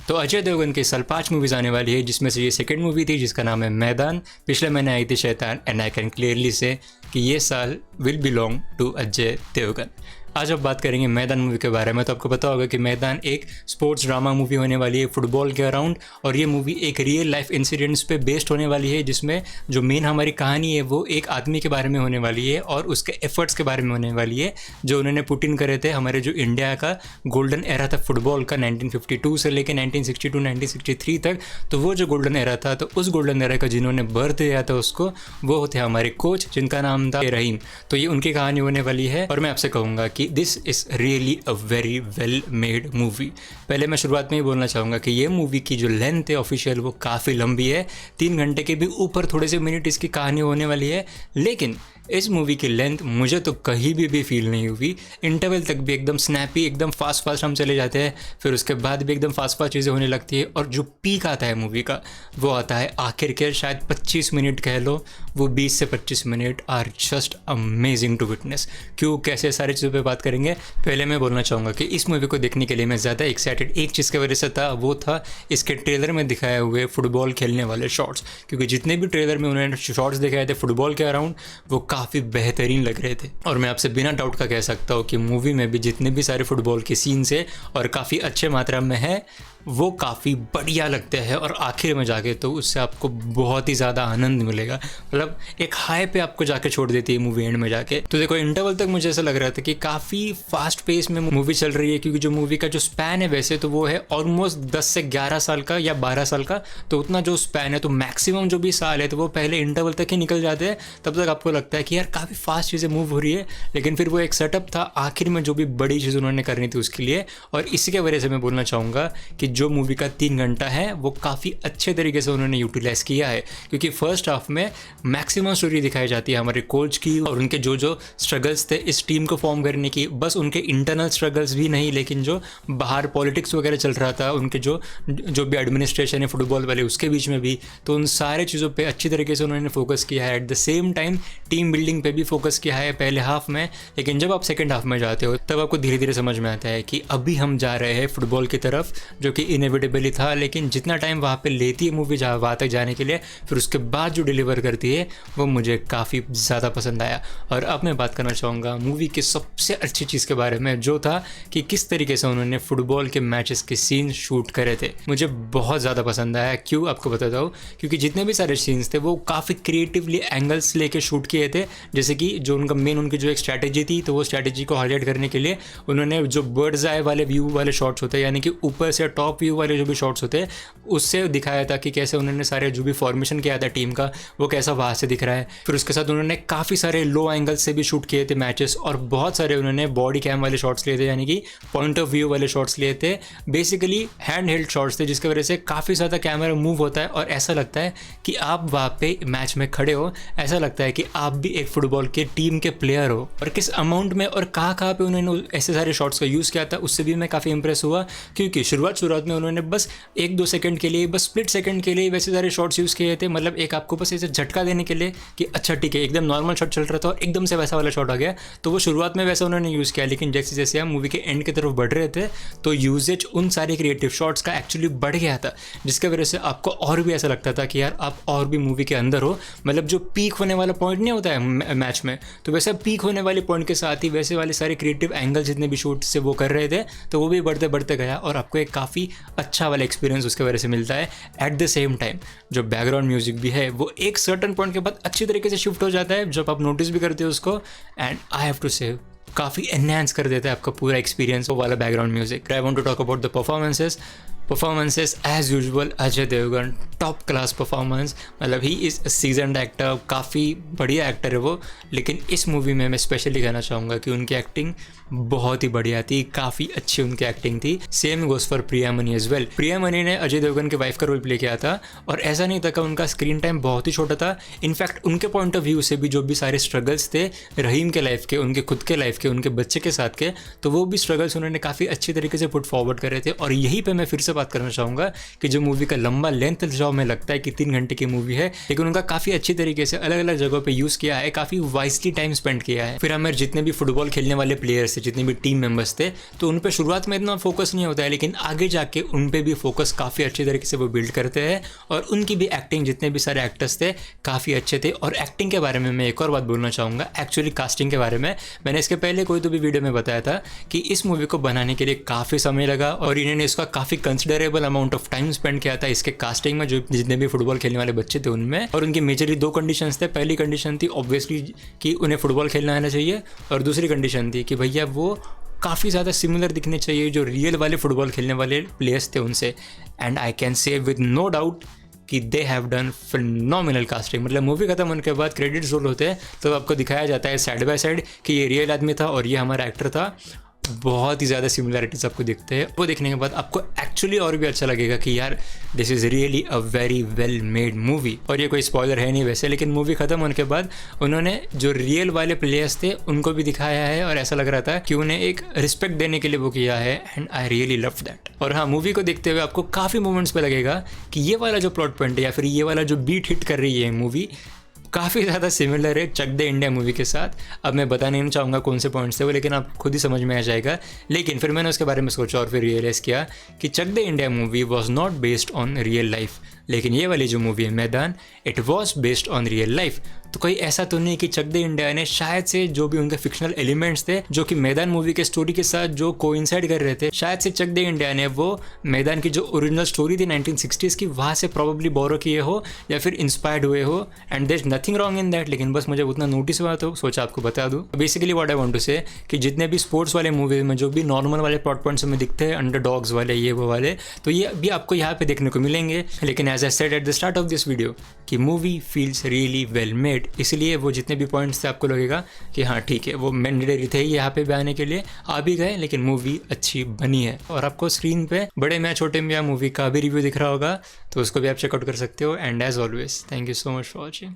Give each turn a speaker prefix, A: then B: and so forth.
A: तो अजय देवगन की साल 5 मूवीज़ आने वाली है, जिसमें से ये सेकंड मूवी थी जिसका नाम है मैदान। पिछले महीने आई थी शैतान, एंड आई कैन क्लियरली से कि ये साल will belong to Ajay Devgn. आज अब बात करेंगे मैदान मूवी के बारे में। तो आपको पता होगा कि मैदान एक स्पोर्ट्स ड्रामा मूवी होने वाली है फुटबॉल के अराउंड, और ये मूवी एक रियल लाइफ इंसिडेंट्स पे बेस्ड होने वाली है, जिसमें जो मेन हमारी कहानी है वो एक आदमी के बारे में होने वाली है और उसके एफर्ट्स के बारे में होने वाली है जो उन्होंने पुट इन करे थे हमारे जो इंडिया का गोल्डन एरा था फुटबॉल का 1952 से लेकर 1962-1963 तक। तो वो जो गोल्डन एरा था, तो उस गोल्डन एरा का जिन्होंने बर्थ दिया था उसको, वो होते हमारे कोच जिनका नाम था रहीम। तो ये उनकी कहानी होने वाली है और मैं आपसे कहूँगा कि this is really a very well made movie. पहले मैं शुरुआत में ही बोलना चाहूँगा कि ये मूवी की जो लेंथ है ऑफिशियल वो काफ़ी लंबी है, 3 घंटे के भी ऊपर थोड़े से मिनट इसकी कहानी होने वाली है। लेकिन इस मूवी की लेंथ मुझे तो कहीं भी फील नहीं हुई। इंटरवल तक भी एकदम स्नैपी, एकदम फास्ट हम चले जाते हैं, फिर उसके बाद भी एकदम फास्ट चीज़ें होने लगती है, और जो पीक आता है मूवी का वो आता है आखिर के शायद 25 मिनट कह लो, वो 20 से 25 minute are just amazing to witness. क्यों, कैसे, सारी चीज़ों पे बात करेंगे। पहले मैं बोलना चाहूँगा कि इस मूवी को देखने के लिए मैं ज़्यादा एक्साइटेड एक चीज़ की वजह से था, वो था इसके ट्रेलर में दिखाए हुए फुटबॉल खेलने वाले शॉट्स। क्योंकि जितने भी ट्रेलर में उन्होंने शॉट्स दिखाए थे फुटबॉल के अराउंड वो काफ़ी बेहतरीन लग रहे थे। और मैं आपसे बिना डाउट का कह सकता हूँ कि मूवी में भी जितने भी सारे फुटबॉल के सीन्स है और काफ़ी अच्छे मात्रा में है, वो काफ़ी बढ़िया लगते हैं, और आखिर में जाके तो उससे आपको बहुत ही ज़्यादा आनंद मिलेगा। मतलब एक हाई पे आपको जाके छोड़ देती है मूवी एंड में जाके। तो देखो, इंटरवल तक मुझे ऐसा लग रहा था कि काफ़ी फास्ट पेस में मूवी चल रही है, क्योंकि जो मूवी का जो स्पैन है वैसे तो वो है ऑलमोस्ट 10 से 11 साल का या 12 साल का, तो उतना जो स्पैन है, तो मैक्सिमम जो भी साल है तो वो पहले इंटरवल तक ही निकल जाते हैं। तब तक आपको लगता है कि यार काफ़ी फास्ट चीज़ें मूव हो रही है, लेकिन फिर वो एक सेटअप था आखिर में जो भी बड़ी चीज़ उन्होंने करनी थी उसके लिए। और इसी के वजह से मैं बोलना चाहूँगा कि जो मूवी का 3 घंटा है वो काफ़ी अच्छे तरीके से उन्होंने यूटिलाइज किया है, क्योंकि फर्स्ट हाफ में मैक्सिमम स्टोरी दिखाई जाती है हमारे कोच की और उनके जो जो स्ट्रगल्स थे इस टीम को फॉर्म करने की। बस उनके इंटरनल स्ट्रगल्स भी नहीं, लेकिन जो बाहर पॉलिटिक्स वगैरह चल रहा था, उनके जो भी एडमिनिस्ट्रेशन है फुटबॉल वाले उसके बीच में भी, तो उन सारे चीज़ों पर अच्छी तरीके से उन्होंने फोकस किया है। At the same time team building पे भी फोकस किया है पहले हाफ में, लेकिन जब आप सेकेंड हाफ में जाते हो तब आपको धीरे धीरे समझ में आता है कि अभी हम जा रहे हैं फुटबॉल की तरफ, जो कि इनएविटेबली था। लेकिन जितना टाइम वहाँ पे लेती है मूवी वहाँ तक जाने के लिए, फिर उसके बाद जो डिलीवर करती है वो मुझे काफ़ी ज़्यादा पसंद आया। और अब मैं बात करना चाहूँगा मूवी की सबसे अच्छी चीज़ के बारे में, जो था कि किस तरीके से उन्होंने फुटबॉल के मैचेस के सीन शूट करे थे। मुझे बहुत ज़्यादा पसंद आया। क्यों, आपको बताता हूँ। क्योंकि जितने भी सारे सीन्स थे वो काफ़ी क्रिएटिवली एंगल्स लेके शूट किए थे। जैसे कि जो उनका मेन उनकी जो एक स्ट्रैटेजी थी, तो वो स्ट्रैटेजी को हाईलाइट करने के लिए उन्होंने जो बर्ड्स आई वाले व्यू वाले शॉट्स होते हैं, यानी कि ऊपर से टॉप व्यू वाले जो भी शॉट्स होते हैं, उससे दिखाया था कि कैसे उन्होंने सारे जो भी फॉर्मेशन किया था टीम का वो कैसा वहाँ से दिख रहा है। फिर उसके साथ उन्होंने काफ़ी सारे लो एंगल से भी शूट किए थे मैचेस, और बहुत सारे उन्होंने बॉडी कैम वाले शॉट्स लिए थे, यानी कि पॉइंट ऑफ व्यू वाले शॉट्स लिए थे। बेसिकली हैंड हेल्ड शॉट्स थे, जिसकी वजह से काफ़ी ज़्यादा कैमरा मूव होता है और ऐसा लगता है कि आप वहाँ पे मैच में खड़े हो, ऐसा लगता है कि आप भी एक फुटबॉल के टीम के प्लेयर हो। और किस अमाउंट में और कहाँ पे उन्होंने ऐसे सारे शॉट्स का यूज़ किया था उससे भी मैं काफ़ी इंप्रेस हुआ। क्योंकि शुरुआत में उन्होंने बस 1-2 सेकंड के लिए, बस स्प्लिट सेकंड के लिए वैसे सारे शॉट्स यूज़ किए थे। मतलब एक आपको बस ऐसे झटका देने के लिए कि अच्छा ठीक है, एकदम नॉर्मल शॉट चल रहा था और एकदम से वैसा वाला शॉट आ गया, तो वो शुरुआत में वैसा उन्होंने यूज़ किया। लेकिन जैसे जैसे हम मूवी के एंड की तरफ बढ़ रहे थे तो यूजेज उन सारे क्रिएटिव शॉट्स का एक्चुअली बढ़ गया था, जिसकी वजह से आपको और भी ऐसा लगता था कि यार आप और भी मूवी के अंदर हो। मतलब जो पीक होने वाला पॉइंट नहीं होता है मैच में, तो वैसा पीक होने वाले पॉइंट के साथ ही वैसे वाले सारे क्रिएटिव एंगल जितने भी शूट से वो कर रहे थे, तो वो भी बढ़ते बढ़ते गया और आपको एक काफ़ी अच्छा वाला एक्सपीरियंस उसके वजह से मिलता है। एट द सेम टाइम जो बैकग्राउंड म्यूजिक भी है वो एक सर्टन पॉइंट के बाद अच्छी तरीके से शिफ्ट हो जाता है, जब आप नोटिस भी करते हो उसको, एंड आई हैव टू से काफ़ी एनहांस कर देता है आपका पूरा एक्सपीरियंस वो वाला background music. I want to talk about the performances as usual. Ajay Devgn top class performance, मतलब ही इज़ सीजनड एक्टर, काफ़ी बढ़िया एक्टर है वो। लेकिन इस मूवी में मैं स्पेशली कहना चाहूँगा कि उनकी एक्टिंग बहुत ही बढ़िया थी, काफ़ी अच्छी उनकी एक्टिंग थी। Same goes for Priya Mani as well. Priya Mani ने अजय देवगन के वाइफ का रोल प्ले किया था, और ऐसा नहीं था कि उनका स्क्रीन टाइम बहुत ही छोटा था। इनफैक्ट उनके पॉइंट ऑफ व्यू से भी जो भी सारे स्ट्रगल्स थे रहीम के लाइफ के, उनके खुद के लाइफ के, उनके बच्चे के साथ के, तो वो भी स्ट्रगल्स उन्होंने काफ़ी अच्छी तरीके से पुट फॉरवर्ड करे थे। और यहीं पर मैं फिर से बात करना चाहूँगा कि जो मूवी का लंबा लेंथ जो हमें लगता है कि 3 घंटे की मूवी है, लेकिन उनका काफ़ी अच्छी तरीके से अलग अलग जगहों पे यूज़ किया है, काफ़ी वाइसली टाइम स्पेंड किया है। फिर हमारे जितने भी फुटबॉल खेलने वाले प्लेयर्स थे, जितने भी टीम मेंबर्स थे, तो उन पर शुरुआत में इतना फोकस नहीं होता है, लेकिन आगे जाके उन पर भी फोकस काफ़ी अच्छी तरीके से वो बिल्ड करते हैं। और उनकी भी एक्टिंग, जितने भी सारे एक्टर्स थे काफ़ी अच्छे थे। और एक्टिंग के बारे में मैं एक और बात बोलना चाहूँगा, एक्चुअली कास्टिंग के बारे में मैंने इसके पहले कोई तो भी वीडियो में बताया था कि इस मूवी को बनाने के लिए काफ़ी समय लगा और इन्होंने इसका काफ़ी considerable amount of time spend किया था इसके कास्टिंग में, जो जितने भी फुटबॉल खेलने वाले बच्चे थे उनमें। और उनकी मेजरली 2 कंडीशंस थे। पहली कंडीशन थी ऑब्वियसली कि उन्हें फुटबॉल खेलना आना चाहिए, और दूसरी कंडीशन थी कि भैया वो काफ़ी ज़्यादा सिमिलर दिखने चाहिए जो रियल वाले फुटबॉल खेलने वाले प्लेयर्स थे उनसे। And I can say with no doubt कि they have done phenomenal casting. मतलब मूवी खत्म होने के बाद क्रेडिट्स रोल होते हैं तो आपको दिखाया जाता है साइड बाय साइड कि ये रियल आदमी था और ये हमारा एक्टर था। बहुत ही ज़्यादा सिमिलरिटीज आपको दिखते हैं। वो देखने के बाद आपको एक्चुअली और भी अच्छा लगेगा कि यार this is really a very well made movie. और ये कोई स्पॉइलर है नहीं वैसे, लेकिन मूवी ख़त्म होने के बाद उन्होंने जो रियल वाले प्लेयर्स थे उनको भी दिखाया है और ऐसा लग रहा था कि उन्हें एक रिस्पेक्ट देने के लिए वो किया है। And I really love that. और हाँ, मूवी को देखते हुए आपको काफ़ी मोमेंट्स पे लगेगा कि ये वाला जो प्लॉट पॉइंट है या फिर ये वाला जो बीट हिट कर रही है मूवी काफ़ी ज़्यादा सिमिलर है चक दे इंडिया मूवी के साथ। अब मैं बताने नहीं चाहूँगा कौन से पॉइंट्स थे वो, लेकिन आप खुद ही समझ में आ जाएगा। लेकिन फिर मैंने उसके बारे में सोचा और फिर रियलाइज़ किया कि Chak De India movie was not based on real life, लेकिन ये वाली जो मूवी है Maidaan, it was based on real life. तो कोई ऐसा तो नहीं कि चक दे इंडिया ने शायद से जो भी उनके फिक्शनल एलिमेंट्स थे जो कि मैदान मूवी के स्टोरी के साथ जो कोइंसाइड कर रहे थे, शायद से चक दे इंडिया ने वो मैदान की जो ओरिजिनल स्टोरी थी 1960s की वहाँ से प्रॉब्ली बोरो किए हो या फिर इंस्पायर्ड हुए हो। And there is nothing wrong in that, लेकिन बस मुझे उतना नोटिस हुआ तो सोचा आपको बता दूँ। Basically what I want to say कि जितने भी स्पोर्ट्स वाले मूवी में जो भी नॉर्मल वाले प्लॉट पॉइंट्स हमें दिखते हैं, अंडरडॉग्स वाले ये वो वाले, तो ये भी आपको यहाँ पे देखने को मिलेंगे। लेकिन as I said at the start of this video कि movie feels really well made, इसलिए वो जितने भी पॉइंट्स थे आपको लगेगा कि हाँ ठीक है वो मैंडेटरी थे यहाँ पे भी आने के लिए, आ भी गए, लेकिन मूवी अच्छी बनी है। और आपको स्क्रीन पे बड़े मियां छोटे मियां मूवी का भी रिव्यू दिख रहा होगा, तो उसको भी आप चेकआउट कर सकते हो। And as always thank you so much for watching.